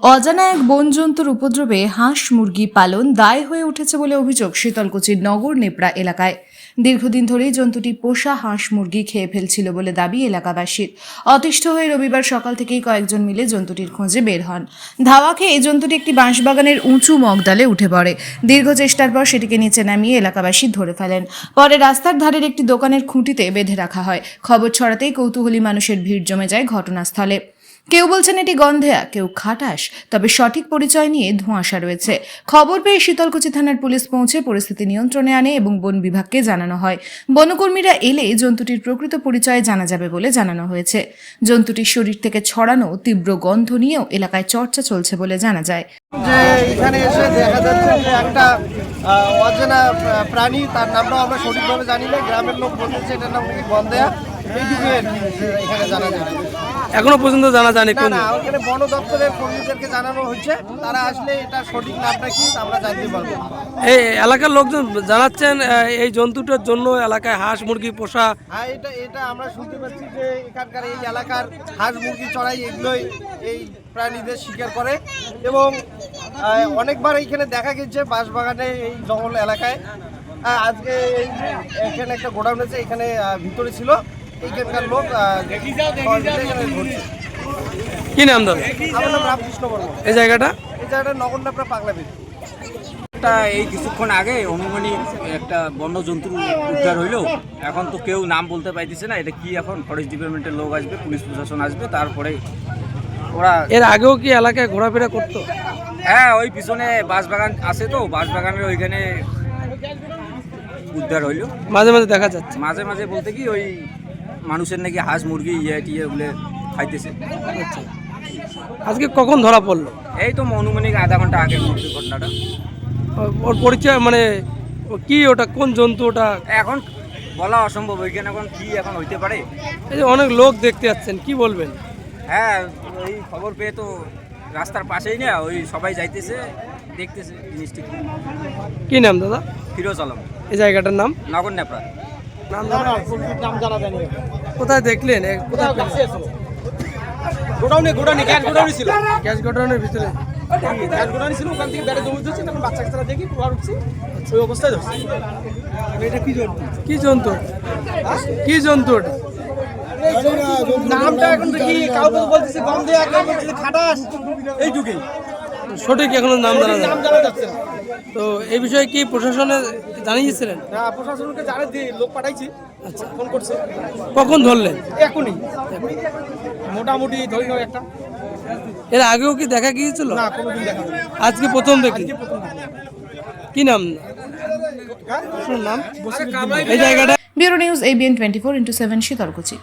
অজানা এক বনজন্তুর উপদ্রবে হাঁস মুরগি পালন দায় হয়ে উঠেছে বলে অভিযোগ শীতলকুচির নগর নেপড়া এলাকায়। দীর্ঘদিন ধরেই জন্তুটি পোষা হাঁস মুরগি খেয়ে ফেলছিল বলে দাবি এলাকাবাসীর। অতিষ্ঠ হয়ে রবিবার সকাল থেকেই কয়েকজন মিলে জন্তুটির খোঁজে বের হন। ধাওয়া খেয়ে এই জন্তুটি একটি বাঁশবাগানের উঁচু মগডালে উঠে পড়ে। দীর্ঘ চেষ্টার পর সেটিকে নিচে নামিয়ে এলাকাবাসী ধরে ফেলেন। পরে রাস্তার ধারের একটি দোকানের খুঁটিতে বেঁধে রাখা হয়। খবর ছড়াতেই কৌতূহলী মানুষের ভিড় জমে যায় ঘটনাস্থলে। কেউ বলছেন এটি গন্ধেয়া, কেউ খাটাস, তবে সঠিক পরিচয় নিয়ে ধোঁয়াশা রয়েছে। খবর পেয়ে শীতলকুচি থানার পুলিশ পৌঁছে পরিস্থিতি নিয়ন্ত্রণে আনে এবং বন বিভাগকে জানানো হয়। বনকর্মীরা এলে জন্তুটির প্রকৃত পরিচয় জানা যাবে বলে জানানো হয়েছে। জন্তুটির শরীর থেকে ছড়ানো তীব্র গন্ধ নিয়েও এলাকায় চর্চা চলছে বলে জানা যায়। যে এখানে এসে দেখা যাচ্ছে যে একটা অজানা প্রাণী, তার নামটাও আমরা সঠিকভাবে জানি না। গ্রামের লোক বলতেছে এটার নাম নাকি গন্ধেয়া। এইটুকু এখানে জানা যায়। এখনো পর্যন্ত জানা যায়নি কোন না, ওখানে বন দপ্তরের কর্মীদেরকে জানানো হয়েছে, তারা আসলে এটা সঠিক নামটা কি আমরা জানতে পারবো। এই এলাকার লোকজন জানাচ্ছেন এই জন্তুটার জন্য এলাকায় হাঁস মুরগি পোষা। হ্যাঁ, এটা আমরা শুনতে পাচ্ছি যে এখানকার এই এলাকার হাঁস মুরগি চড়াই এগুলোই এই প্রাণীদের শিকার করে এবং অনেকবার এইখানে দেখা গেছে বাঁশবাগানে এই জঙ্গল এলাকায়। আজকে এখানে একটা গোডাউন আছে, এখানে ভিতরে ছিল এইখানকার লোক। কি নাম দাদা? আমার নাম রামকৃষ্ণ বর্মন। এই জায়গাটা নগর নেপড়া পাগলাবিল। এই কিছুক্ষণ আগে অনুমানিক একটা বন্য জন্তু উদ্ধার হইলো। এখন তো কেউ নাম বলতে পাইতেছে না এটা কি। এখন ফরেস্ট ডিপার্টমেন্টের লোক আসবে, পুলিশ প্রশাসন আসবে, তারপরে ওরা। এর আগেও কি এলাকায় ঘোরাফেরা করতো? হ্যাঁ, ওই পিছনে বাঁশবাগান আছে তো, বাঁশবাগানের ওইখানে উদ্ধার হইলো। মাঝে মাঝে দেখা যাচ্ছে। মাঝে মাঝে বলতে কি ওই মানুষের নাকি হাঁস মুরগি টিয়ে বলে খাইতেছে। আচ্ছা, আজকে কখন ধরা পড়লো? এই তো অনুমানিক আধা ঘন্টা আগের মধ্যে ঘটনাটা। ওর পরিচয় মানে কি, ওটা কোন জন্তু ওটা এখন বলা অসম্ভব। ওইখানে এখন কি এখন হইতে পারে। এই যে অনেক লোক দেখতে যাচ্ছেন, কি বলবেন? হ্যাঁ, ওই খবর পেয়ে তো রাস্তার পাশেই না, ওই সবাই যাইতেছে দেখতেছে জিনিসটি। কি নাম দাদা? ফিরোজ আলম। এই জায়গাটার নাম নগর নেপড়া। নাম জানা জানি। কোথায় দেখলেন? কোথায় গোডাউনে গ্যাস গোডাউনে ছিল। গ্যাস গোডাউনের ভিতরে গ্যাস গোডাউনে ছিল, ওখান থেকে ব্যাটে দৌড় দিচ্ছে, তখন বাচ্চা কাচ্চারা দেখি পুরো উঠছি, ওই অবস্থায় ধরছি। এটা কি জন্তু? কি জন্তু? কি জন্তু ওটা? নামটা এখন দেখি কাউকে বলতেছে গন্ধেয়া, কেউ বলতেছে খাটাস, এইটুকুই। সঠিক এখনো নাম জানা যায় নাম জানা যাচ্ছে না। তো এই বিষয়ে কি প্রশাসনে জানিয়েছিলেন? হ্যাঁ, প্রশাসনকে জানাই দিয়ে লোক পাঠাইছি। আচ্ছা, ফোন করছে। কখন ধরলেন? এখনই মোটামুটি ধরি হয় একটা। এর আগেও কি দেখা গিয়েছিল? না, কোনোদিন দেখা যায়নি। আজকে প্রথম দেখি। কি নাম? নাম এই জায়গাটা। Bureau news ABN 24x7 Sitalkuchi.